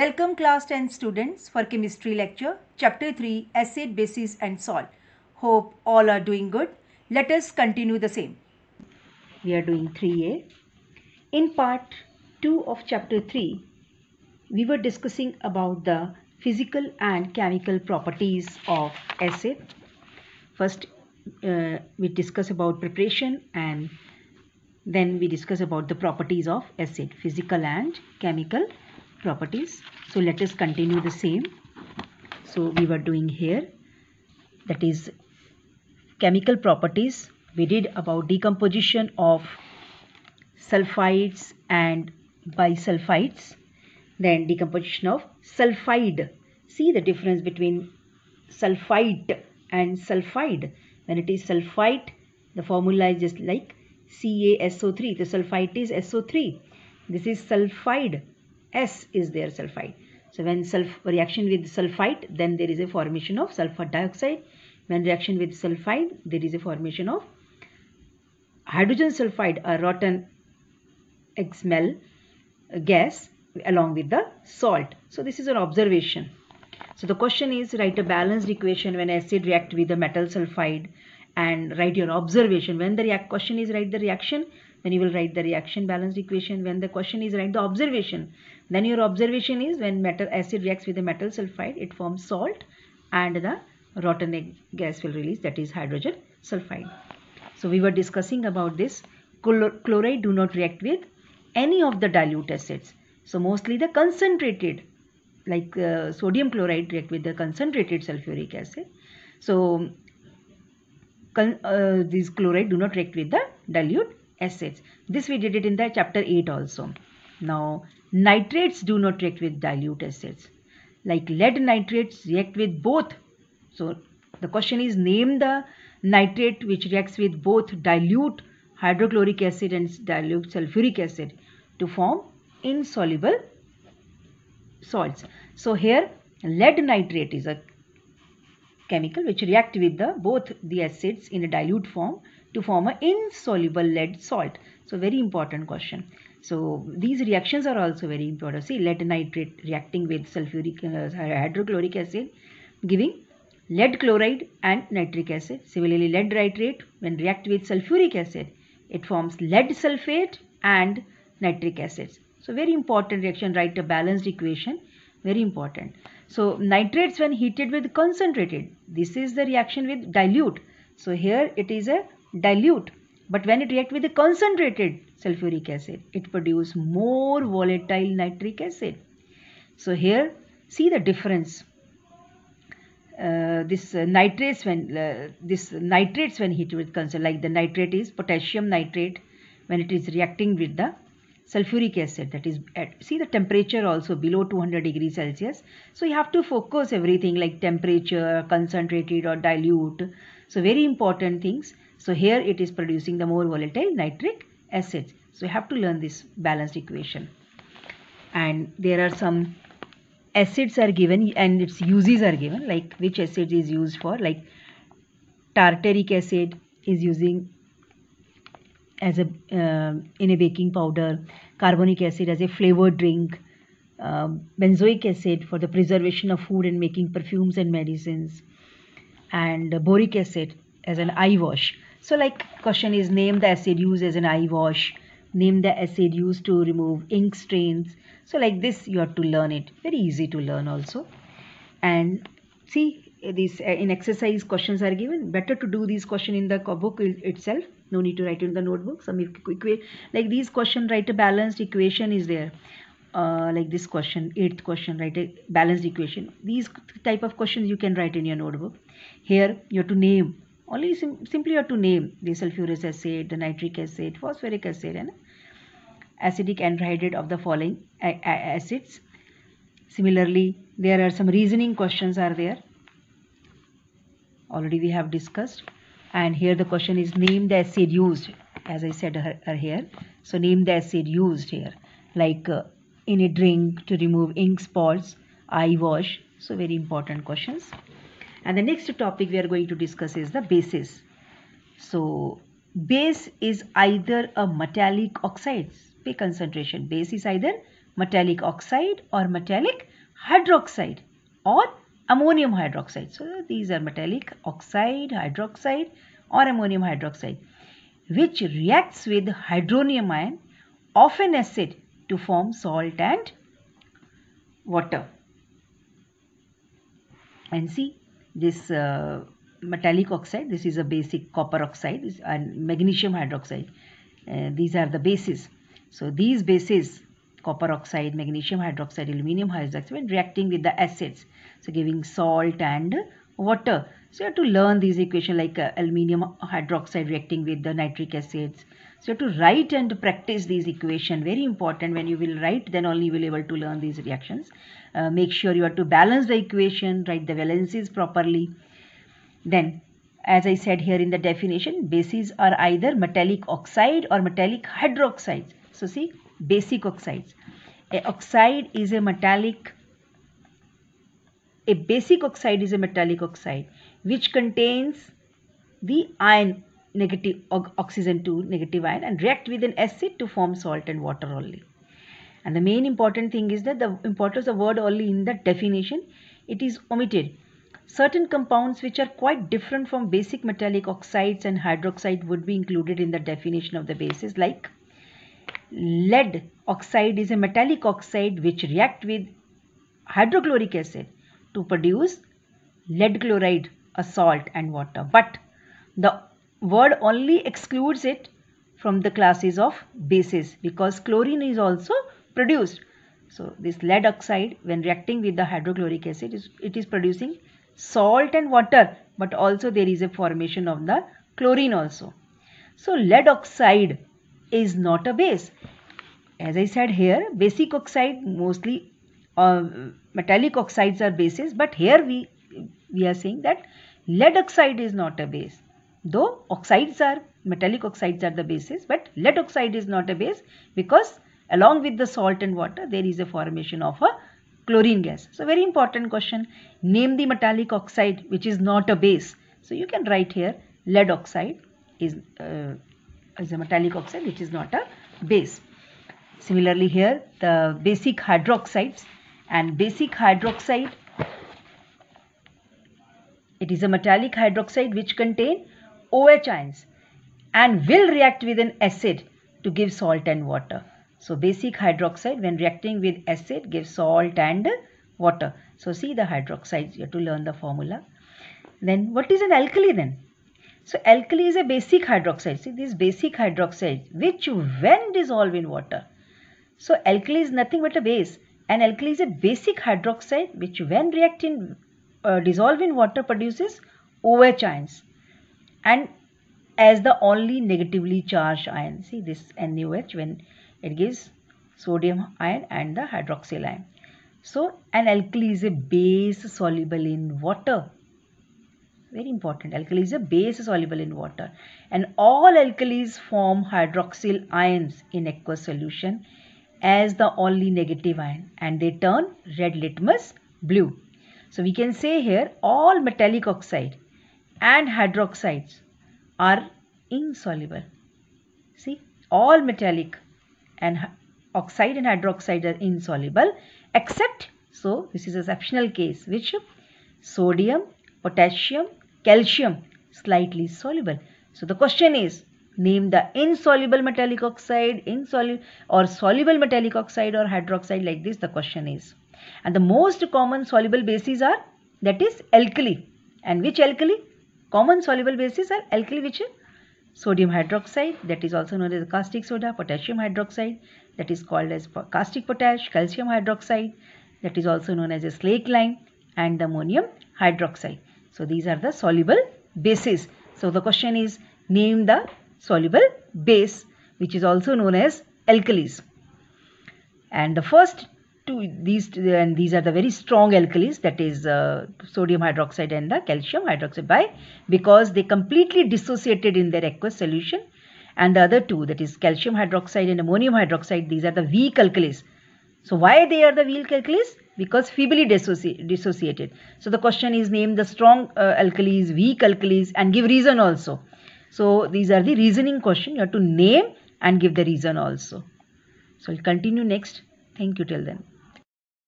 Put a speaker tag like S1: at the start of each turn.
S1: Welcome class 10 students for chemistry lecture chapter 3 acid, bases and salt. Hope all are doing good. Let us continue the same. We are doing 3A. In part 2 of chapter 3, we were discussing about the physical and chemical properties of acid. First we discuss about preparation and then we discuss about the properties of acid, physical and chemical properties. So let us continue the same. So we were doing here, that is chemical properties. We did about decomposition of sulfides and bisulfides, then decomposition of sulfide. See the difference between sulfite and sulfide. When it is sulfite, the formula is just like CaSO3. The sulfite is SO3. This is sulfide. S is there, sulfide. So when reaction with sulfite, then there is a formation of sulfur dioxide. When reaction with sulfide, there is a formation of hydrogen sulfide, a rotten smell gas along with the salt. So this is an observation. So the question is, write a balanced equation when acid react with the metal sulfide and write your observation. When the question is write the reaction, then you will write the reaction balanced equation. When the question is write the observation, then your observation is when metal acid reacts with the metal sulfide, it forms salt and the rotten gas will release, that is hydrogen sulfide. So we were discussing about this. Chloride do not react with any of the dilute acids. So mostly the concentrated, like sodium chloride react with the concentrated sulfuric acid. So these chloride do not react with the dilute acids. This we did it in the chapter 8 also. Now nitrates do not react with dilute acids. Like lead nitrates react with both. So the question is, name the nitrate which reacts with both dilute hydrochloric acid and dilute sulfuric acid to form insoluble salts. So here lead nitrate is a chemical which react with both the acids in a dilute form to form an insoluble lead salt. So very important question. So these reactions are also very important. See, lead nitrate reacting with sulfuric hydrochloric acid giving lead chloride and nitric acid. Similarly, lead nitrate when react with sulfuric acid, it forms lead sulfate and nitric acids. So very important reaction. Write a balanced equation. Very important. So nitrates when heated with concentrated, this is the reaction with dilute. So here it is a dilute, but when it react with the concentrated sulfuric acid, it produce more volatile nitric acid. So here see the difference. This nitrates when heated with concentrated, like the nitrate is potassium nitrate when it is reacting with the sulfuric acid, that is see the temperature also below 200 degrees Celsius. So you have to focus everything like temperature, concentrated or dilute. So very important things. So here it is producing the more volatile nitric acid. So you have to learn this balanced equation. And there are some acids are given and its uses are given, like which acid is used for, like tartaric acid is using as a in a baking powder, carbonic acid as a flavored drink, benzoic acid for the preservation of food and making perfumes and medicines, and boric acid as an eye wash. So like question is, name the acid used as an eye wash, name the acid used to remove ink stains. So like this you have to learn it. Very easy to learn also. And see, these in exercise questions are given. Better to do these questions in the book itself. No need to write in the notebook. Some like these questions, write a balanced equation is there. Like this question, 8th question, write a balanced equation. These type of questions you can write in your notebook. Here you have to name. Only simply you have to name the sulfuric acid, the nitric acid, phosphoric acid, and acidic anhydride of the following acids. Similarly, there are some reasoning questions are there. Already we have discussed. And here the question is, name the acid used, as I said here. So name the acid used here, like in a drink to remove ink spots, eye wash. So very important questions. And the next topic we are going to discuss is the bases. So base is either a metallic oxide. Pay concentration. Base is either metallic oxide or metallic hydroxide or ammonium hydroxide. So these are metallic oxide, hydroxide or ammonium hydroxide, which reacts with hydronium ion of an acid to form salt and water. And see this metallic oxide, this is a basic copper oxide and magnesium hydroxide. These are the bases. So these bases, copper oxide, magnesium hydroxide, aluminum hydroxide, when reacting with the acids, so giving salt and water. So you have to learn these equations like aluminum hydroxide reacting with the nitric acids. So you have to write and practice these equations. Very important. When you will write, then only you will be able to learn these reactions. Make sure you have to balance the equation, write the valencies properly. Then, as I said here in the definition, bases are either metallic oxide or metallic hydroxides. So see, basic oxides. A basic oxide is a metallic oxide which contains the ion negative oxygen to negative ion and react with an acid to form salt and water only. And the main important thing is that the importance of word only in the definition, it is omitted. Certain compounds which are quite different from basic metallic oxides and hydroxide would be included in the definition of the bases, like lead oxide is a metallic oxide which react with hydrochloric acid to produce lead chloride, a salt and water. But the word only excludes it from the classes of bases because chlorine is also produced. So this lead oxide, when reacting with the hydrochloric acid, it is producing salt and water, but also there is a formation of the chlorine also. So lead oxide is not a base. As I said here, basic oxide mostly metallic oxides are bases, but here we are saying that lead oxide is not a base. Though metallic oxides are the bases, but lead oxide is not a base because along with the salt and water there is a formation of a chlorine gas. So very important question, name the metallic oxide which is not a base. So you can write here lead oxide is a metallic oxide which is not a base. Similarly here the basic hydroxides, and basic hydroxide, it is a metallic hydroxide which contain OH ions and will react with an acid to give salt and water. So basic hydroxide when reacting with acid gives salt and water. So see the hydroxides, you have to learn the formula. Then what is an alkali then? So alkali is a basic hydroxide. See this basic hydroxide which when dissolved in water. So alkali is nothing but a base, and alkali is a basic hydroxide which when reacting dissolved in water produces OH ions and as the only negatively charged ion. See this NaOH when it gives sodium ion and the hydroxyl ion. So an alkali is a base soluble in water. Very important, alkali is a base soluble in water, and all alkalis form hydroxyl ions in aqueous solution as the only negative ion, and they turn red litmus blue. So we can say here all metallic oxide and hydroxides are insoluble. See, all metallic and oxide and hydroxide are insoluble except, so this is an exceptional case, which sodium, potassium, calcium slightly soluble. So the question is, name the insoluble metallic oxide, insoluble or soluble metallic oxide or hydroxide, like this the question is. And the most common soluble bases are, that is alkali. And which alkali? Common soluble bases are alkali which sodium hydroxide, that is also known as caustic soda, potassium hydroxide, that is called as caustic potash, calcium hydroxide, that is also known as a slaked lime, and the ammonium hydroxide. So these are the soluble bases. So the question is, name the soluble base which is also known as alkalis. And the first two, these are the very strong alkalis, that is sodium hydroxide and the calcium hydroxide, because they completely dissociated in their aqueous solution. And the other two, that is calcium hydroxide and ammonium hydroxide, these are the weak alkalis. So why they are the weak alkalis? Because feebly dissociated. So the question is, name the strong alkalis, weak alkalis, and give reason also. So these are the reasoning question. You have to name and give the reason also. So we'll continue next. Thank you till then.